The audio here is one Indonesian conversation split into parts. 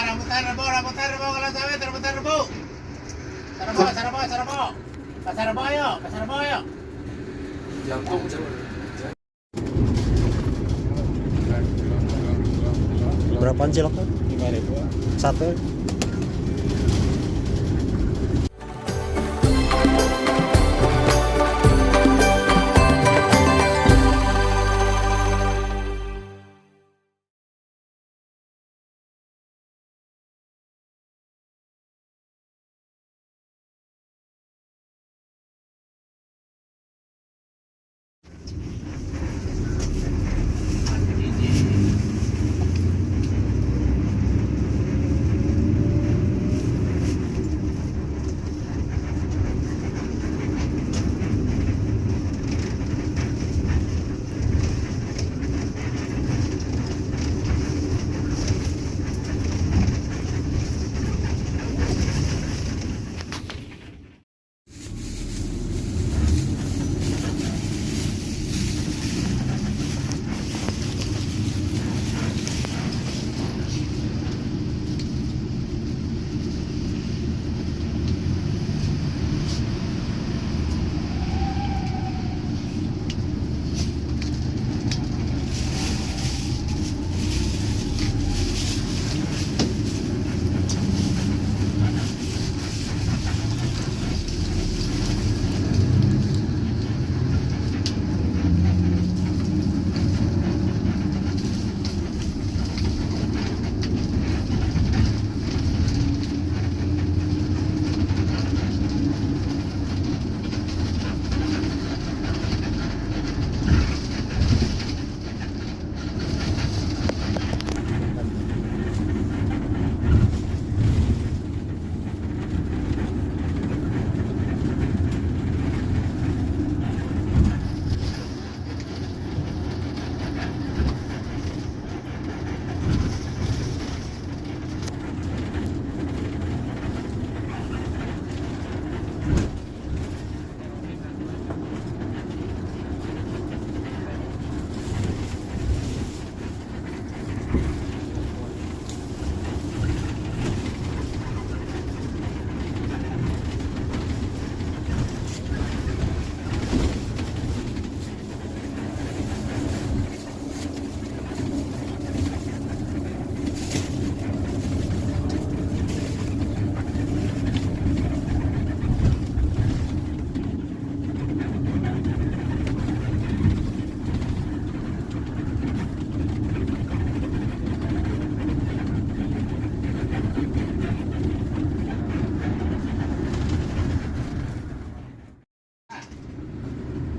rambutan rebo, kalau sawit rambutan rebo. Sarabo. Kasarabo ayo. Jantung Berapaan ciloknya? 5.000. Satu.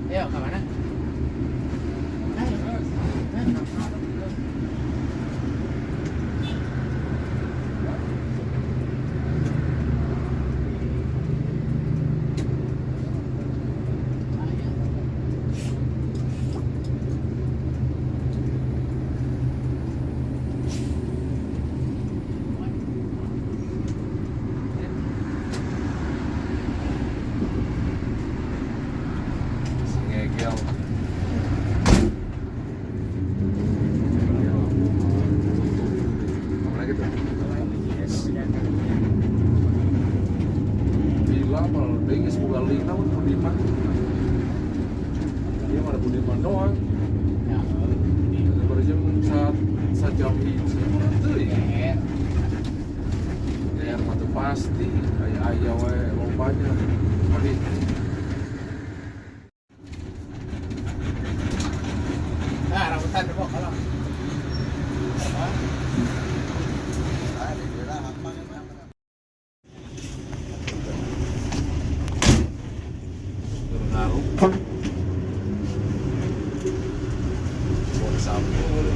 Ayo, ke mana? ngegel. Apalagi tuh? Gila, malah bengis bukan lina pun Budiman. Dia malah Budiman doang. Ya, Berjam sejam hiji itu ya. Ya mah pasti ayah we lompanya. Tapi rambutan rebo kalau. ngaruh. Boleh sampul.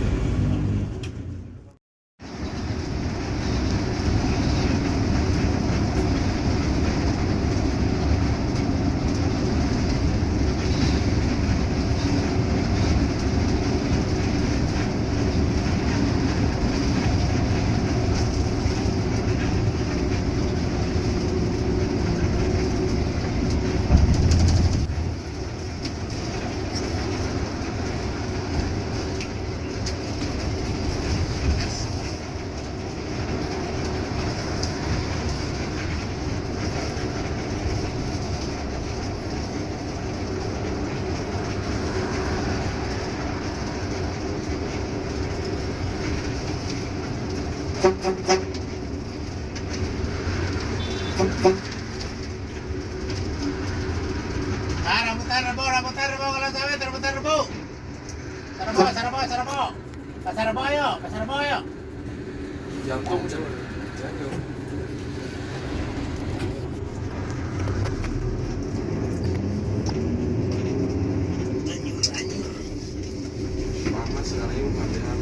Rambutan rebo kalau sawit rambutan rebo. Sarabo. Pasarabo ayo. Jantung coba. Jantung. Panas sekali latihan.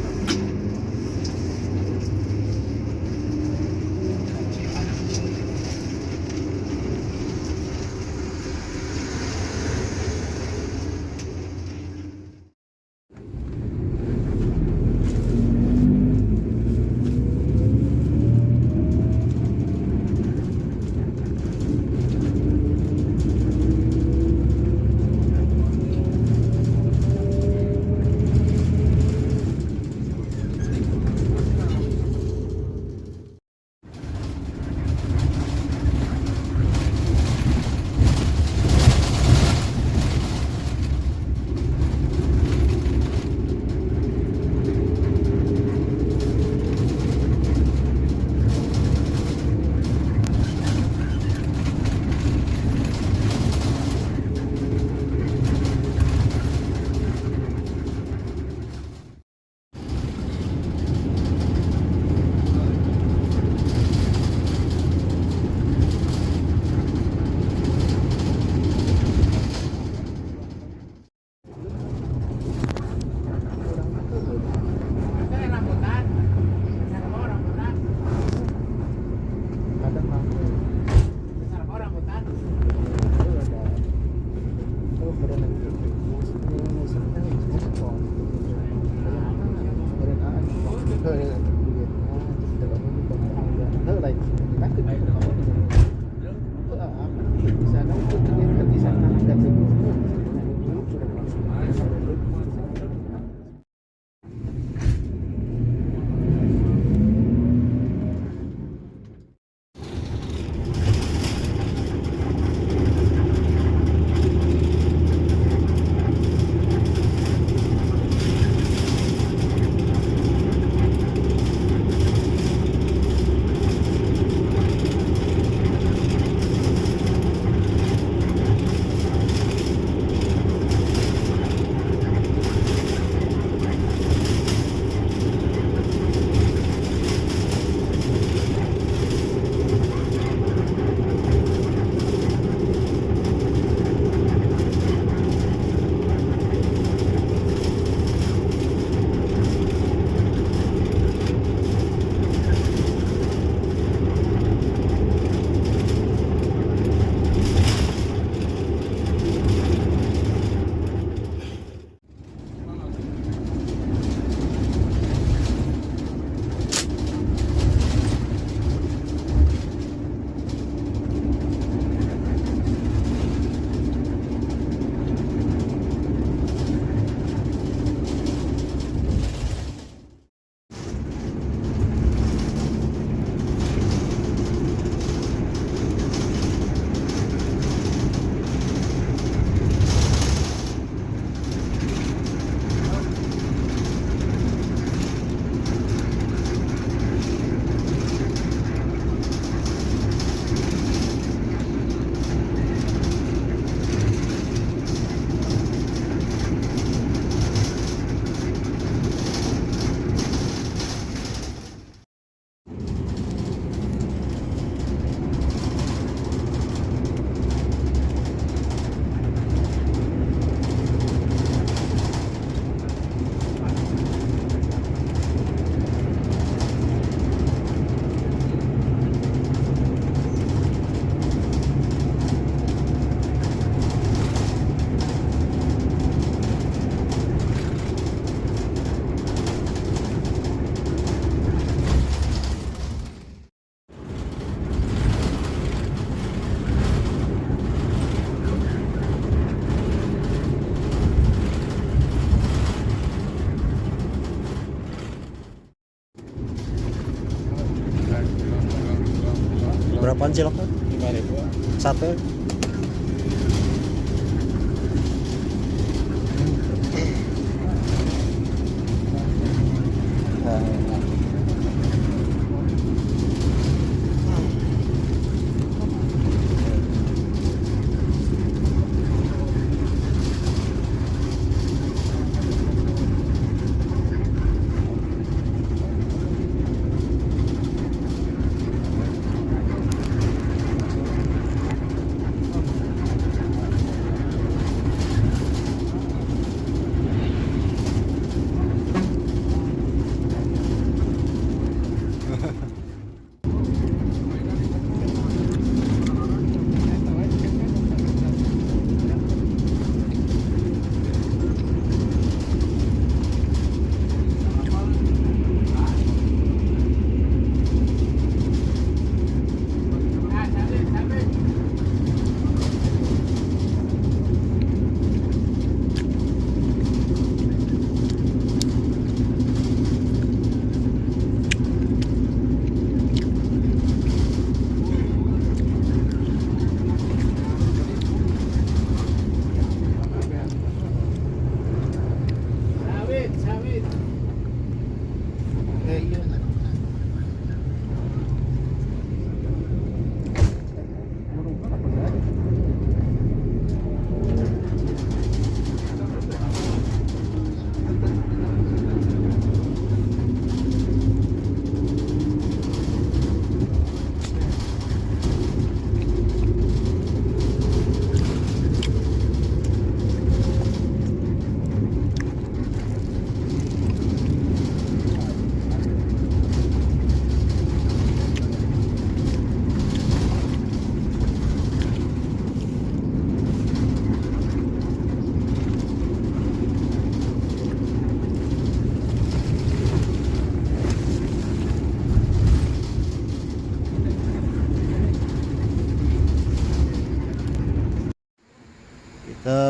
Berapaan ciloknya? 5.000. Satu.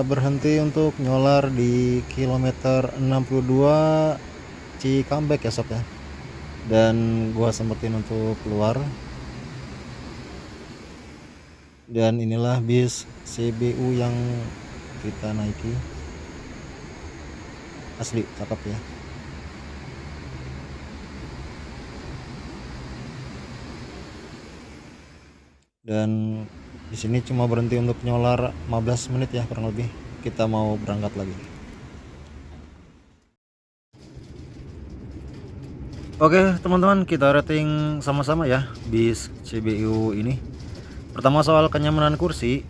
berhenti untuk nyolar di kilometer 62 Cikampek ya sob ya. Dan gua sempetin untuk keluar. Dan inilah bis CBU yang kita naiki. Asli cakep ya. Dan di sini cuma berhenti untuk nyolar 15 menit ya kurang lebih. Kita mau berangkat lagi. Oke teman-teman, kita rating sama-sama ya bis CBU ini. Pertama soal kenyamanan kursi.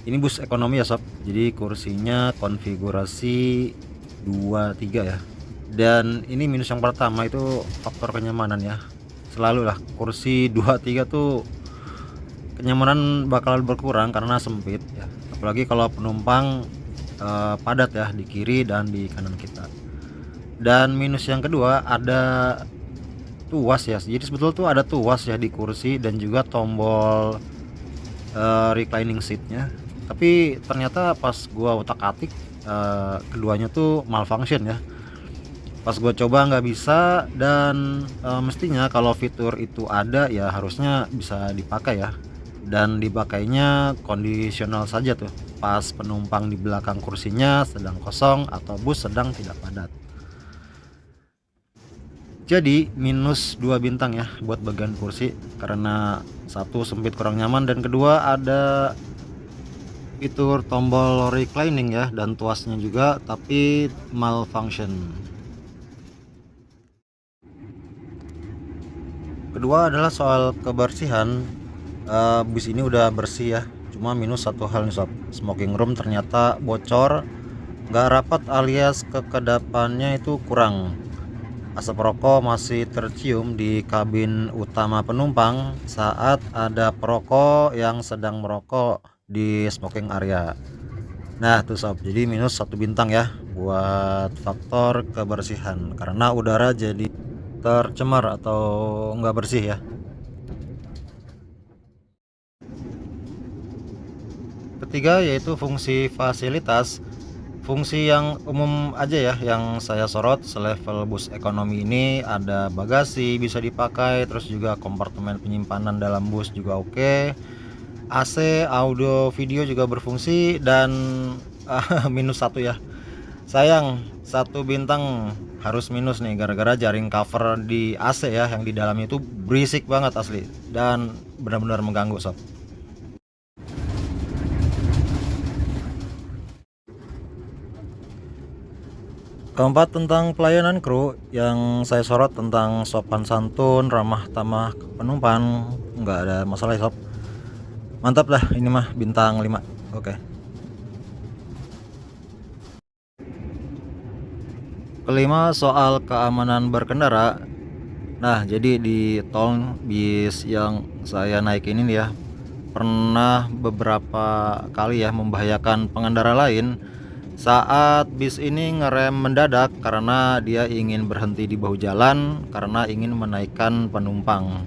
Ini bus ekonomi ya sob. Jadi kursinya konfigurasi 23 ya. Dan ini minus yang pertama itu faktor kenyamanan ya. Selalu lah kursi 23 tuh kenyamanan bakal berkurang karena sempit ya. Apalagi kalau penumpang padat ya di kiri dan di kanan kita. Dan minus yang kedua ada tuas ya. Jadi sebetulnya tuh ada tuas ya di kursi dan juga tombol reclining seatnya. Tapi ternyata pas gua utak-atik keduanya tuh malfunction ya. Pas gua coba nggak bisa. Dan mestinya kalau fitur itu ada ya harusnya bisa dipakai ya. Dan dipakainya kondisional saja tuh pas penumpang di belakang kursinya sedang kosong atau bus sedang tidak padat. Jadi minus 2 bintang ya buat bagian kursi, karena satu sempit kurang nyaman dan kedua ada fitur tombol reclining ya dan tuasnya juga tapi malfunction. Kedua adalah soal kebersihan. Bus ini udah bersih ya, cuma minus satu hal nih sob, smoking room ternyata bocor, nggak rapat alias kekedapannya itu kurang. Asap rokok masih tercium di kabin utama penumpang saat ada perokok yang sedang merokok di smoking area. Nah tuh sob, jadi minus 1 bintang ya buat faktor kebersihan karena udara jadi tercemar atau nggak bersih ya. Ketiga yaitu fungsi fasilitas. Fungsi yang umum aja ya yang saya sorot selevel bus ekonomi ini, ada bagasi bisa dipakai, terus juga kompartemen penyimpanan dalam bus juga oke. AC, audio, video juga berfungsi. Dan minus 1 ya. Sayang 1 bintang harus minus nih gara-gara jaring cover di AC ya yang di dalamnya itu berisik banget asli dan benar-benar mengganggu sob. Keempat tentang pelayanan kru, yang saya sorot tentang sopan santun, ramah tamah penumpang, nggak ada masalah ya sob. Mantap lah ini mah bintang 5. Oke. Kelima soal keamanan berkendara. Nah jadi di tol bis yang saya naik ini ya pernah beberapa kali ya membahayakan pengendara lain saat bis ini ngerem mendadak karena dia ingin berhenti di bahu jalan karena ingin menaikkan penumpang.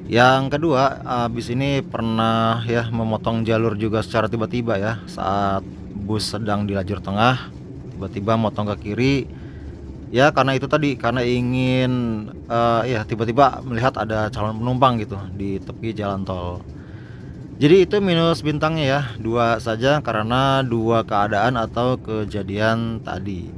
Yang kedua, bis ini pernah ya memotong jalur juga secara tiba-tiba ya saat bus sedang di lajur tengah, tiba-tiba motong ke kiri. Ya karena itu tadi, karena ingin ya tiba-tiba melihat ada calon penumpang gitu di tepi jalan tol. Jadi itu minus bintangnya ya 2 saja karena 2 keadaan atau kejadian tadi.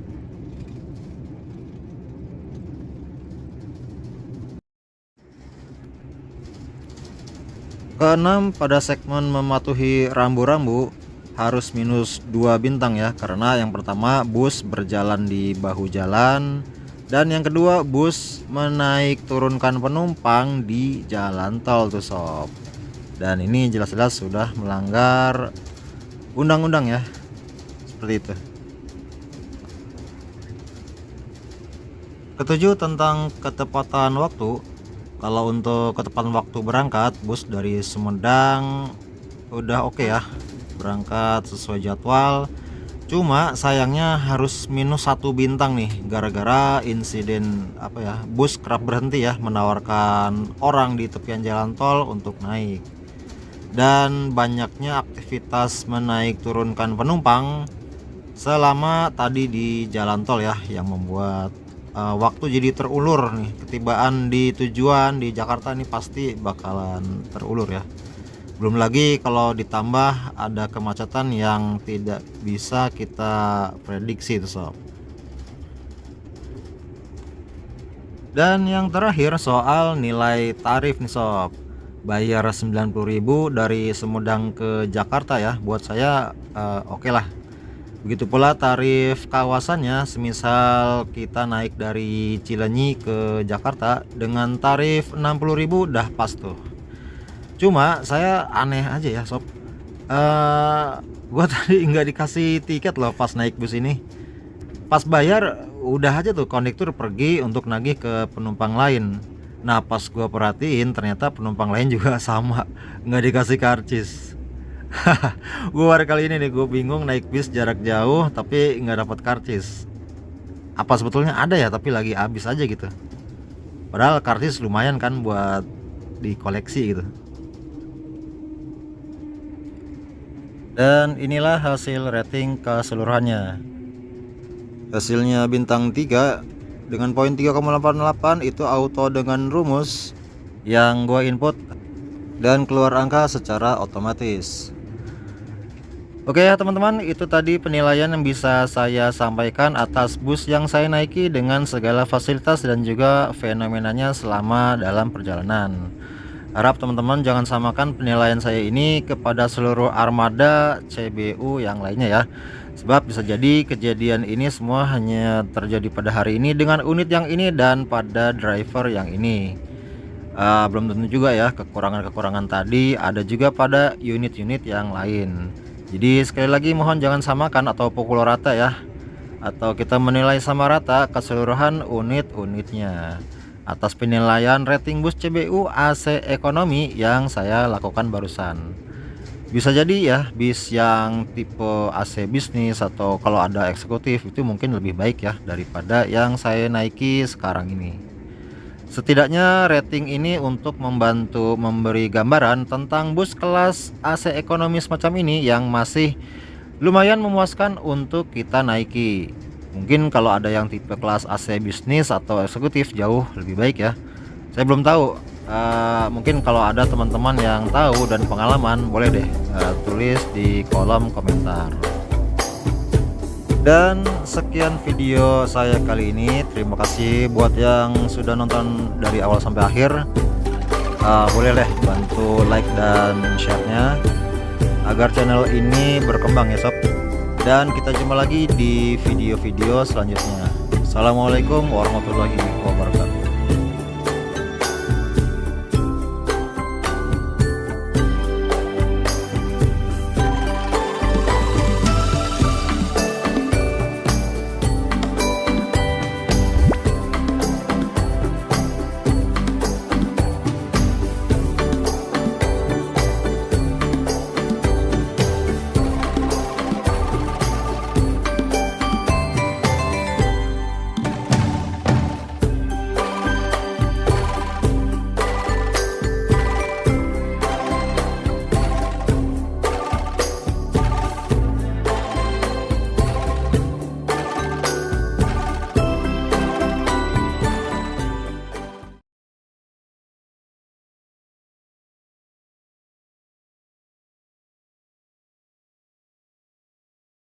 Keenam, pada segmen mematuhi rambu-rambu harus minus 2 bintang ya, karena yang pertama bus berjalan di bahu jalan dan yang kedua bus menaik turunkan penumpang di jalan tol tuh sob. Dan ini jelas-jelas sudah melanggar undang-undang ya, seperti itu. Ketujuh tentang ketepatan waktu. Kalau untuk ketepatan waktu berangkat, bus dari Sumedang udah oke ya, berangkat sesuai jadwal. Cuma sayangnya harus minus 1 bintang nih gara-gara insiden apa ya, bus kerap berhenti ya menawarkan orang di tepian jalan tol untuk naik. dan banyaknya aktivitas menaik turunkan penumpang selama tadi di jalan tol ya, yang membuat waktu jadi terulur nih. Ketibaan di tujuan di Jakarta ini pasti bakalan terulur ya. Belum lagi kalau ditambah ada kemacetan yang tidak bisa kita prediksi tuh sob. Dan yang terakhir soal nilai tarif nih sob. Bayar 90.000 dari Sumedang ke Jakarta ya, buat saya oke lah. Begitu pula tarif kawasannya, semisal kita naik dari Cilenyi ke Jakarta dengan tarif 60.000 udah pas tuh. Cuma saya aneh aja ya sob, gua tadi nggak dikasih tiket loh pas naik bus ini. Pas bayar udah aja tuh kondektur pergi untuk nagih ke penumpang lain. Nah pas gua perhatiin ternyata penumpang lain juga sama, nggak dikasih karcis. Gua kali ini nih gue bingung naik bis jarak jauh tapi nggak dapat karcis. Apa sebetulnya ada ya tapi lagi habis aja gitu. Padahal karcis lumayan kan buat dikoleksi gitu. Dan inilah hasil rating keseluruhannya. Hasilnya bintang 3 dengan poin 3,88, itu auto dengan rumus yang gua input dan keluar angka secara otomatis. Oke ya teman-teman, itu tadi penilaian yang bisa saya sampaikan atas bus yang saya naiki dengan segala fasilitas dan juga fenomenanya selama dalam perjalanan. Harap teman-teman jangan samakan penilaian saya ini kepada seluruh armada CBU yang lainnya ya. Sebab bisa jadi kejadian ini semua hanya terjadi pada hari ini dengan unit yang ini dan pada driver yang ini. Belum tentu juga ya, kekurangan-kekurangan tadi ada juga pada unit-unit yang lain. Jadi sekali lagi mohon jangan samakan atau pukul rata ya, atau kita menilai sama rata keseluruhan unit-unitnya atas penilaian rating bus CBU AC ekonomi yang saya lakukan barusan. Bisa jadi ya bis yang tipe AC bisnis atau kalau ada eksekutif itu mungkin lebih baik ya daripada yang saya naiki sekarang ini. Setidaknya rating ini untuk membantu memberi gambaran tentang bus kelas AC ekonomi semacam ini yang masih lumayan memuaskan untuk kita naiki. Mungkin kalau ada yang tipe kelas AC bisnis atau eksekutif jauh lebih baik ya. Saya belum tahu. Mungkin kalau ada teman-teman yang tahu dan pengalaman boleh deh tulis di kolom komentar. Dan sekian video saya kali ini. Terima kasih buat yang sudah nonton dari awal sampai akhir. Boleh deh bantu like dan share-nya agar channel ini berkembang ya sob. Dan kita jumpa lagi di video-video selanjutnya. Assalamualaikum warahmatullahi wabarakatuh.